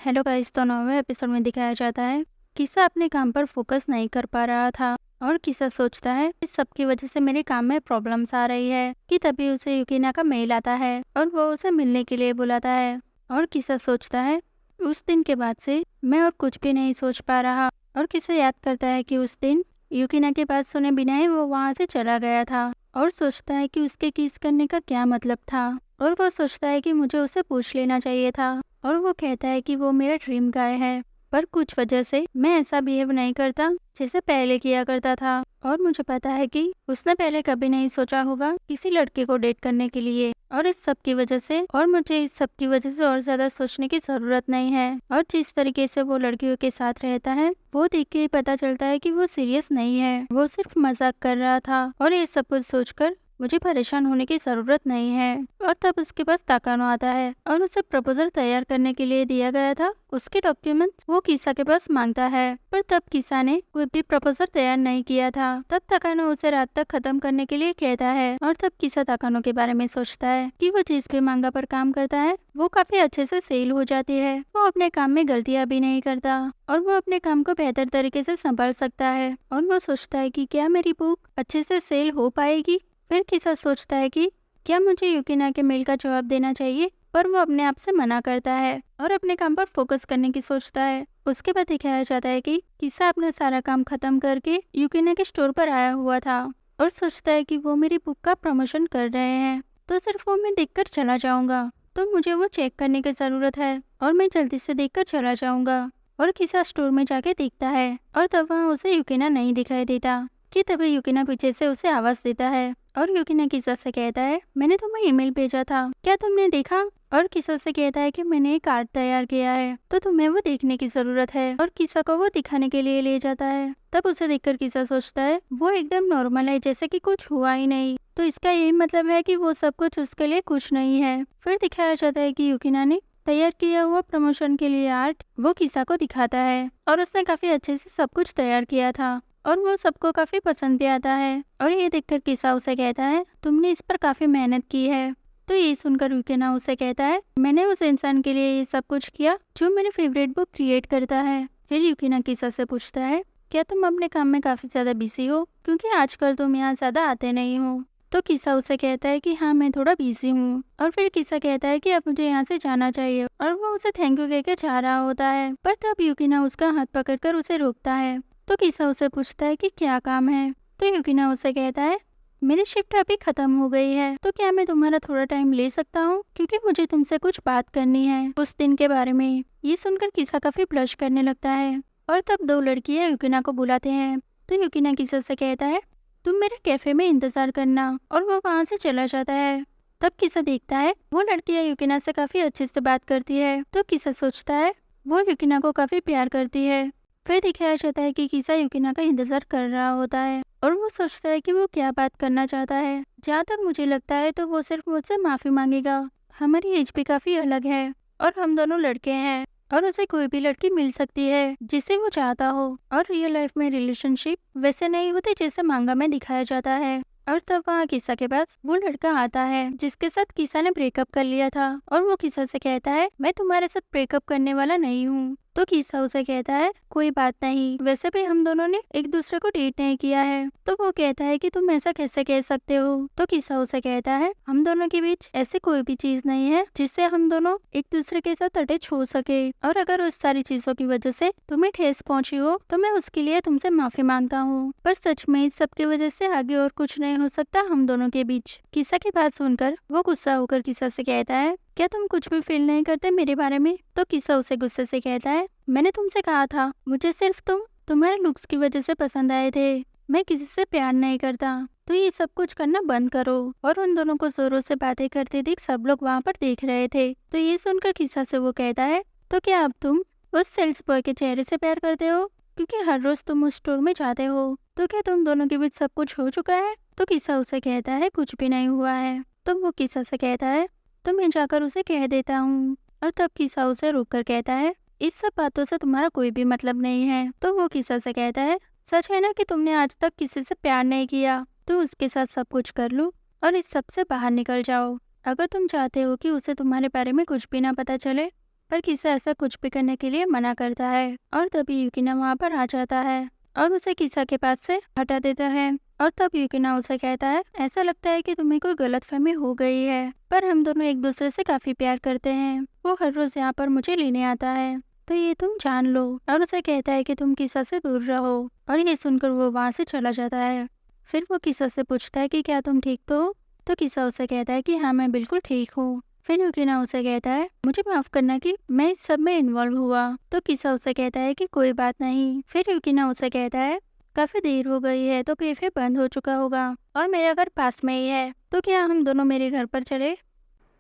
Hello guys, तो 9वें episode में दिखाया जाता है किसा अपने काम पर फोकस नहीं कर पा रहा था और किसा सोचता है इस सब की वजह से मेरे काम में प्रॉब्लम्स आ रही है कि तभी उसे युकिना का मेल आता है और वो उसे मिलने के लिए बुलाता है। और किसा सोचता है उस दिन के बाद से मैं और कुछ भी नहीं सोच पा रहा। और किसा याद करता है कि उस दिन युकिना के बात सुने बिना ही वो वहाँ से चला गया था और सोचता है कि उसके किस करने का क्या मतलब था। और वो सोचता है कि मुझे उसे पूछ लेना चाहिए था। और वो कहता है कि वो मेरा ड्रीम गाय है, पर कुछ वजह से मैं ऐसा बिहेव नहीं करता जैसे पहले किया करता था। और मुझे पता है कि उसने पहले कभी नहीं सोचा होगा किसी लड़के को डेट करने के लिए। और इस सब की वजह से और मुझे इस सब की वजह से और ज्यादा सोचने की जरूरत नहीं है। और जिस तरीके से वो लड़कियों के साथ रहता है वो देख के पता चलता है कि वो सीरियस नहीं है, वो सिर्फ मजाक कर रहा था। और ये सब कुछ सोचकर मुझे परेशान होने की जरूरत नहीं है। और तब उसके पास ताकानो आता है और उसे प्रपोजल तैयार करने के लिए दिया गया था उसके डॉक्यूमेंट्स वो किसा के पास मांगता है। पर तब किसा ने कोई भी प्रपोजल तैयार नहीं किया था। तब ताकानो उसे रात तक खत्म करने के लिए कहता है। और तब किसा ताकानो के बारे में सोचता है कि वो जिस भी मांगा पर काम करता है वो काफी अच्छे से सेल हो जाती है। वो अपने काम में गलतियां भी नहीं करता और वो अपने काम को बेहतर तरीके से संभाल सकता है। और वो सोचता है कि क्या मेरी बुक अच्छे से सेल हो पाएगी। फिर किसा सोचता है कि क्या मुझे युकिना के मेल का जवाब देना चाहिए, पर वो अपने आप से मना करता है और अपने काम पर फोकस करने की सोचता है। उसके बाद दिखाया जाता है कि किसा अपना सारा काम खत्म करके युकिना के स्टोर पर आया हुआ था और सोचता है कि वो मेरी बुक का प्रमोशन कर रहे हैं तो सिर्फ वो मैं देखकर चला जाऊंगा, तो मुझे वो चेक करने की जरूरत है और मैं जल्दी से देखकर चला जाऊंगा। और किसा स्टोर में जाके देखता है और तब वहाँ उसे युकिना नहीं दिखाई देता कि तभी युकिना पीछे से उसे आवाज देता है। और युकिना किसा से कहता है मैंने तुम्हें ईमेल भेजा था, क्या तुमने देखा। और किसा से कहता है कि मैंने एक कार्ड तैयार किया है तो तुम्हें वो देखने की जरूरत है। और किसा को वो दिखाने के लिए ले जाता है। तब उसे देखकर किसा सोचता है वो एकदम नॉर्मल है, जैसे कि कुछ हुआ ही नहीं, तो इसका यही मतलब है कि वो सब कुछ उसके लिए कुछ नहीं है। फिर दिखाया जाता है कि युकिना ने तैयार किया हुआ प्रमोशन के लिए आर्ट वो किसा को दिखाता है और उसने काफी अच्छे से सब कुछ तैयार किया था और वो सबको काफी पसंद भी आता है। और ये देखकर किसा उसे कहता है तुमने इस पर काफी मेहनत की है। तो ये सुनकर युकिना उसे कहता है मैंने उस इंसान के लिए ये सब कुछ किया जो मेरी फेवरेट बुक क्रिएट करता है। फिर युकिना किसा से पूछता है क्या तुम अपने काम में काफी ज्यादा बिजी हो, क्योंकि आजकल तुम यहाँ ज्यादा आते नहीं हो। तो किसा उसे कहता है कि हाँ मैं थोड़ा बिजी हूँ। और फिर किसा कहता है कि अब मुझे यहाँ से जाना चाहिए और वो उसे थैंक यू कहकर जा रहा होता है। पर तब युकिना उसका हाथ पकड़कर उसे रोकता है। तो किसा उसे पूछता है कि क्या काम है। तो युकिना उसे कहता है मेरी शिफ्ट अभी खत्म हो गई है, तो क्या मैं तुम्हारा थोड़ा टाइम ले सकता हूँ, क्योंकि मुझे तुमसे कुछ बात करनी है उस दिन के बारे में। ये सुनकर किसा काफी ब्लश करने लगता है। और तब दो लड़कियां युकिना को बुलाते हैं। तो युकिना किसा से कहता है तुम मेरे कैफे में इंतजार करना, और वो वहाँ से चला जाता है। तब किसा देखता है वो लड़कियां युकिना से काफी अच्छे से बात करती है। तो किसा सोचता है वो युकिना को काफी प्यार करती है। फिर दिखाया जाता है कि किसा युकिना का इंतजार कर रहा होता है और वो सोचता है कि वो क्या बात करना चाहता है। जहाँ तक मुझे लगता है तो वो सिर्फ मुझसे माफी मांगेगा। हमारी एज भी काफी अलग है और हम दोनों लड़के हैं और उसे कोई भी लड़की मिल सकती है जिसे वो चाहता हो। और रियल लाइफ में रिलेशनशिप वैसे नहीं होते जैसे मांगा में दिखाया जाता है। और तब वहाँ किसा के पास वो लड़का आता है जिसके साथ किसा ने ब्रेकअप कर लिया था और वो किसा से कहता है मैं तुम्हारे साथ ब्रेकअप करने वाला नहीं हूँ। तो किसा उसे कहता है कोई बात नहीं, वैसे भी हम दोनों ने एक दूसरे को डेट नहीं किया है। तो वो कहता है कि तुम ऐसा कैसे कह सकते हो। तो किसा उसे कहता है हम दोनों के बीच ऐसी कोई भी चीज नहीं है जिससे हम दोनों एक दूसरे के साथ अटैच हो सके, और अगर उस सारी चीजों की वजह से तुम्हें ठेस पहुंची हो तो मैं उसके लिए तुमसे माफी मांगता हूँ, पर सच में इस सब की वजह से आगे और कुछ नहीं हो सकता हम दोनों के बीच। किसा की बात सुनकर वो गुस्सा होकर किसा से कहता है क्या तुम कुछ भी फील नहीं करते मेरे बारे में। तो किसा उसे गुस्से से कहता है मैंने तुमसे कहा था मुझे सिर्फ तुम्हारे लुक्स की वजह से पसंद आए थे, मैं किसी से प्यार नहीं करता, तो ये सब कुछ करना बंद करो। और उन दोनों को जोरों से बातें करते देख सब लोग वहाँ पर देख रहे थे। तो ये सुनकर किसा से वो कहता है तो क्या अब तुम उस सेल्स बॉय के चेहरे से प्यार करते हो, क्योंकि हर रोज तुम उस स्टोर में जाते हो, तो क्या तुम दोनों के बीच सब कुछ हो चुका है। तो किसा उसे कहता है कुछ भी नहीं हुआ है। तो वो किसा से कहता है तो मैं जाकर उसे कह देता हूँ। और तब किसा उसे रोक कर कहता है इस सब बातों से तुम्हारा कोई भी मतलब नहीं है। तो वो किसा से कहता है सच है ना कि तुमने आज तक किसी से प्यार नहीं किया, तो उसके साथ सब कुछ कर लो और इस सब से बाहर निकल जाओ। अगर तुम चाहते हो कि उसे तुम्हारे बारे में कुछ भी ना पता चले पर किसा ऐसा कुछ भी करने के लिए मना करता है और तभी यूकिना वहाँ पर आ जाता है और उसे किसा के पास से हटा देता है। और तब यूकिना उसे कहता है, ऐसा लगता है कि तुम्हें कोई गलतफहमी हो गई है, पर हम दोनों एक दूसरे से काफी प्यार करते हैं। वो हर रोज यहाँ पर मुझे लेने आता है, तो ये तुम जान लो। और उसे कहता है कि तुम किसा से दूर रहो। और ये सुनकर वो वहाँ से चला जाता है। फिर वो किसा से पूछता है कि क्या तुम ठीक तो हो? तो किसा उसे कहता है कि हाँ, मैं बिल्कुल ठीक हूँ। फिर यूकिना उसे कहता है, मुझे माफ करना कि मैं इस सब में इन्वॉल्व हुआ। तो किसा उसे कहता है कि कोई बात नहीं। फिर यूकिना उसे कहता है, काफी देर हो गई है तो कैफे बंद हो चुका होगा और मेरा घर पास में ही है, तो क्या हम दोनों मेरे घर पर चले?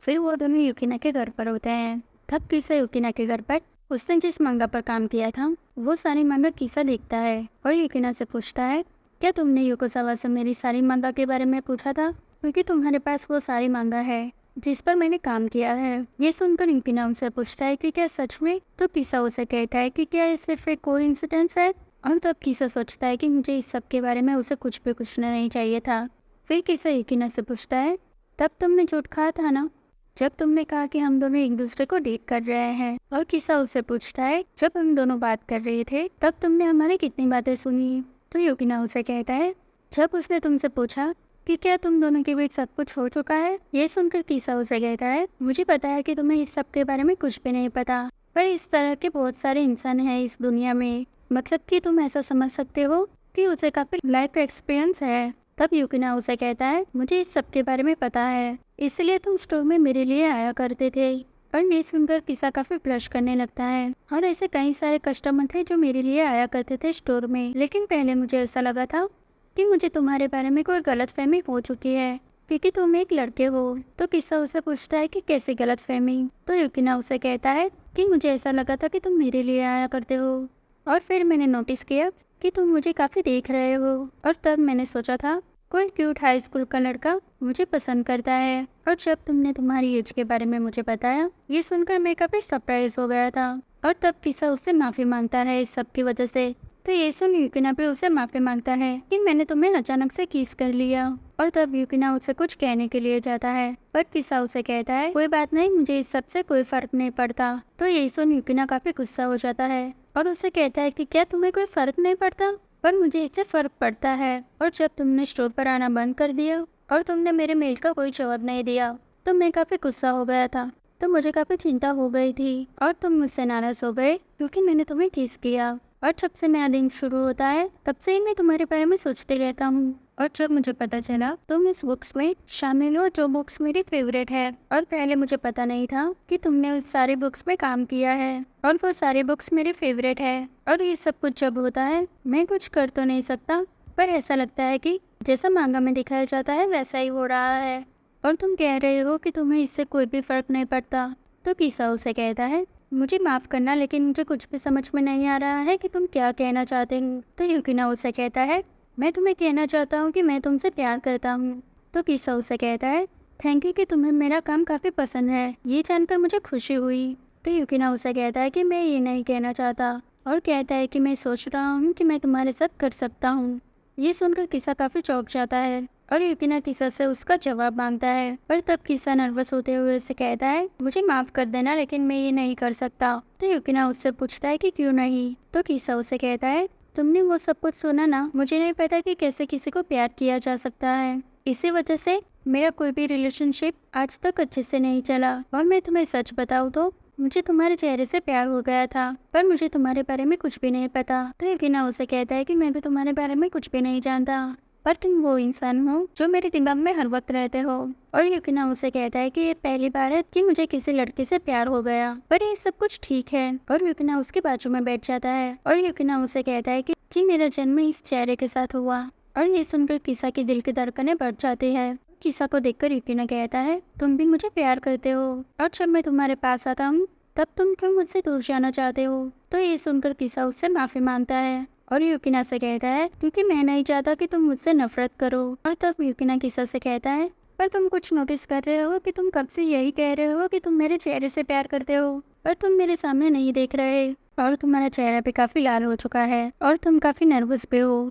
फिर वो दोनों यूकिना के घर पर होते हैं। तब किसा यूकिना के घर पर उसने जिस मांगा पर काम किया था वो सारी मांगा किसा देखता है और यूकिना से पूछता है, क्या तुमने योकोसावा से मेरी सारी मांगा के बारे में पूछा था? क्योंकि तुम्हारे पास वो सारी मांगा है जिस पर मैंने काम किया है। ये सुनकर यूकिना उनसे पूछता है कि क्या सच में? तो किसा उसे कहता है कि क्या ये सिर्फ एक कोइंसिडेंस है? और तब किसा सोचता है कि मुझे इस सब के बारे में उसे कुछ भी पूछना नहीं चाहिए था। फिर किसा यूकिना से पूछता है, तब तुमने झूठ कहा था ना, जब तुमने कहा कि हम दोनों एक दूसरे को डेट कर रहे हैं? और किसा उसे पूछता है, जब हम दोनों बात कर रहे थे तब तुमने हमारी कितनी बातें सुनी? तो यूकिना उसे कहता है, जब उसने तुमसे पूछा कि क्या तुम दोनों के बीच सब कुछ हो चुका है? ये सुनकर किसा उसे कहता है, मुझे पता है कि तुम्हें इस सब के बारे में कुछ भी नहीं पता, पर इस तरह के बहुत सारे इंसान हैं इस दुनिया में, मतलब कि तुम ऐसा समझ सकते हो कि उसे काफी लाइफ एक्सपीरियंस है। तब यूकिना उसे कहता है, मुझे इस सब के बारे में पता है, इसलिए तुम स्टोर में मेरे लिए आया करते थे। और ये सुनकर किसा काफी ब्लश करने लगता है। और ऐसे कई सारे कस्टमर थे जो मेरे लिए आया करते थे स्टोर में, लेकिन पहले मुझे ऐसा लगा था कि मुझे तुम्हारे बारे में कोई गलतफहमी हो चुकी है क्योंकि तुम एक लड़के हो। तो किसा उसे पूछता है कि कैसे गलतफहमी? तो यूकिना उसे कहता है कि मुझे ऐसा लगा था कि तुम मेरे लिए आया करते हो और फिर मैंने नोटिस किया कि तुम मुझे काफी देख रहे हो, और तब मैंने सोचा था कोई क्यूट हाई स्कूल का लड़का मुझे पसंद करता है। और जब तुमने तुम्हारी एज के बारे में मुझे बताया, ये सुनकर मैं काफी सरप्राइज हो गया था। और तब किसा उससे माफी मांगता है इस सब की वजह से। तो ये सुन यूकिना भी उसे माफी मांगता है कि मैंने तुम्हें अचानक से किस कर लिया। और तब यूकिना उसे कुछ कहने के लिए जाता है, पर किसा उसे कहता है, कोई बात नहीं, मुझे इस सब से कोई फर्क नहीं पड़ता। तो ये सुन यूकिना काफी गुस्सा हो जाता है और उसे कहता है कि क्या तुम्हें कोई फर्क नहीं पड़ता? पर मुझे इससे फर्क पड़ता है। और जब तुमने स्टोर पर आना बंद कर दिया और तुमने मेरे मेल का कोई जवाब नहीं दिया तो मैं काफी गुस्सा हो गया था, तो मुझे काफी चिंता हो गई थी और तुम मुझसे नाराज हो गए क्योंकि मैंने तुम्हें किस किया। और जब से मेरा दिन शुरू होता है तब से ही मैं तुम्हारे बारे में सोचते रहता हूँ। और जब मुझे पता चला तुम इस बुक्स में शामिल हो जो बुक्स मेरी फेवरेट है, और पहले मुझे पता नहीं था कि तुमने उस सारी बुक्स में काम किया है और वो सारी बुक्स मेरी फेवरेट है। और ये सब कुछ जब होता है मैं कुछ कर तो नहीं सकता, पर ऐसा लगता है कि जैसा मांगा में दिखाया जाता है वैसा ही हो रहा है। और तुम कह रहे हो कि तुम्हें इससे कोई भी फर्क नहीं पड़ता। तो किसा उसे कहता है, मुझे माफ करना लेकिन मुझे कुछ भी समझ में नहीं आ रहा है कि तुम क्या कहना चाहते हो। तो यूकिना उसे कहता है, मैं तुम्हें कहना चाहता हूँ कि मैं तुमसे प्यार करता हूँ। तो किसा उसे कहता है, थैंक यू कि तुम्हें मेरा काम काफ़ी पसंद है, ये जानकर मुझे खुशी हुई। तो यूकिना उसे कहता है कि मैं ये नहीं कहना चाहता, और कहता है कि मैं सोच रहा हूँ कि मैं तुम्हारे साथ कर सकता हूँ। ये सुनकर किसा काफ़ी चौंक जाता है और यूकिना किसा से उसका जवाब मांगता है, पर तब किसा नर्वस होते हुए उसे कहता है, मुझे माफ़ कर देना लेकिन मैं ये नहीं कर सकता। तो यूकिना उससे पूछता है कि क्यों नहीं? तो किसा उसे कहता है, तुमने वो सब कुछ सुना ना, मुझे नहीं पता कि कैसे किसी को प्यार किया जा सकता है, इसी वजह से मेरा कोई भी रिलेशनशिप आज तक अच्छे से नहीं चला। और मैं तुम्हें सच बताऊँ तो मुझे तुम्हारे चेहरे से प्यार हो गया था, पर मुझे तुम्हारे बारे में कुछ भी नहीं पता। तो यूकिना उसे कहता है कि मैं भी तुम्हारे बारे में कुछ भी नहीं जानता, पर तुम वो इंसान हो जो मेरे दिमाग में हर वक्त रहते हो। और यूकिना उसे कहता है कि ये पहली बार है कि मुझे किसी लड़के से प्यार हो गया, पर ये सब कुछ ठीक है। और यूकिना उसके बाजू में बैठ जाता है और यूकिना उसे कहता है कि मेरा जन्म इस चेहरे के साथ हुआ। और ये सुनकर किसा की दिल की धड़कनें बढ़ जाती है। किसा को देखकर यूकिना कहता है, तुम भी मुझे प्यार करते हो, और जब मैं तुम्हारे पास आता हूँ तब तुम क्यों मुझसे दूर जाना चाहते हो? तो ये सुनकर किसा उससे माफी मांगता है और यूकिना से कहता है, क्योंकि मैं नहीं चाहता कि तुम मुझसे नफरत करो। और तब यूकिना किसा से कहता है, पर तुम कुछ नोटिस कर रहे हो कि तुम कब से यही कह रहे हो कि तुम मेरे चेहरे से प्यार करते हो, पर तुम मेरे सामने नहीं देख रहे, और तुम्हारा चेहरा भी काफी लाल हो चुका है और तुम काफी नर्वस भी हो,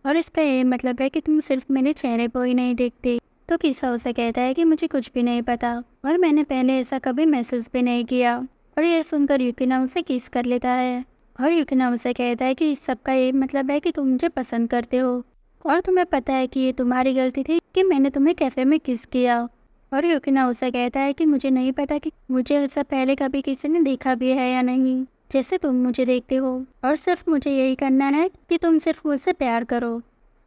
और इसका ये मतलब है कि तुम सिर्फ मेरे चेहरे को ही नहीं देखते। तो किसा उसे कहता है कि मुझे कुछ भी नहीं पता और मैंने पहले ऐसा कभी महसूस भी नहीं किया। और ये सुनकर यूकिना उसे किस कर लेता है और यूकिना उसे कहता है कि इस सब का ये मतलब है कि तुम मुझे पसंद करते हो और तुम्हें पता है कि ये तुम्हारी गलती थी कि मैंने तुम्हें कैफे में किस किया। और यूकिना उसे कहता है कि मुझे नहीं पता कि मुझे ऐसा पहले कभी किसी ने देखा भी है या नहीं जैसे तुम मुझे देखते हो, और सिर्फ मुझे यही करना है कि तुम सिर्फ मुझसे प्यार करो।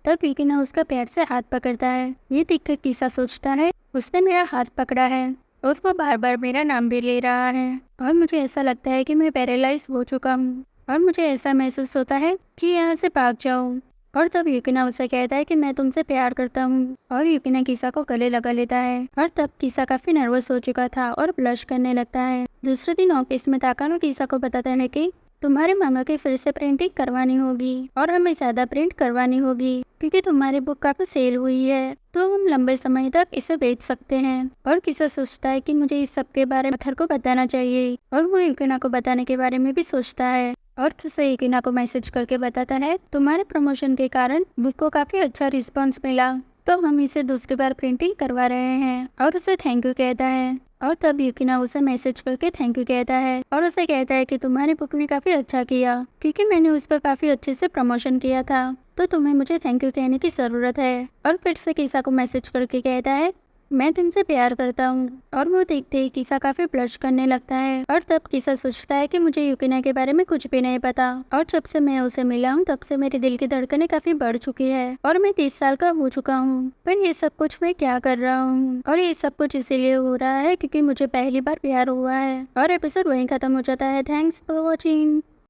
तब यूकिना उसका पैर से हाथ पकड़ता है। ये देखकर किसा सोचता है उसने मेरा हाथ पकड़ा है और वो बार बार मेरा नाम भी ले रहा है और मुझे ऐसा लगता है कि मैं पैरालाइज हो चुका हूँ और मुझे ऐसा महसूस होता है कि यहाँ से भाग जाऊँ। और तब यूकिना उसे कहता है कि मैं तुमसे प्यार करता हूँ और यूकिना किसा को गले लगा लेता है। और तब किसा काफी नर्वस हो चुका था और ब्लश करने लगता है। दूसरे दिन ऑफिस में ताकानो किसा को बताता है कि तुम्हारे मांगा की फिर से प्रिंटिंग करवानी होगी और हमें ज्यादा प्रिंट करवानी होगी क्योंकि तुम्हारी बुक काफी सेल हुई है, तो हम लंबे समय तक इसे बेच सकते हैं। और किसा सोचता है कि मुझे इस सब के बारे में पत्थर को बताना चाहिए और वो यूकिना को बताने के बारे में भी सोचता है। और किसा यूकिना को मैसेज करके बताता है तुम्हारे प्रमोशन के कारण बुक को काफी अच्छा रिस्पॉन्स मिला, तो हम इसे दूसरी बार प्रिंटिंग करवा रहे हैं और उसे थैंक यू कहता है। और तब यूकिना उसे मैसेज करके थैंक यू कहता है और उसे कहता है कि तुम्हारी बुक ने काफी अच्छा किया क्योंकि मैंने उसका काफी अच्छे से प्रमोशन किया था, तो तुम्हें मुझे थैंक यू कहने की जरूरत है। और फिर से किसा को मैसेज करके कहता है मैं तुमसे प्यार करता हूँ। और वो देखते ही किसा काफी ब्लश करने लगता है। और तब किसा सोचता है कि मुझे यूकिना के बारे में कुछ भी नहीं पता और जब से मैं उसे मिला हूँ तब से मेरे दिल की धड़कनें काफी बढ़ चुकी है और मैं 30 साल का हो चुका हूँ, पर ये सब कुछ मैं क्या कर रहा हूँ। और ये सब कुछ इसीलिए हो रहा है क्योंकि मुझे पहली बार प्यार हुआ है। और एपिसोड वहीं खत्म हो जाता है। Thanks for watching.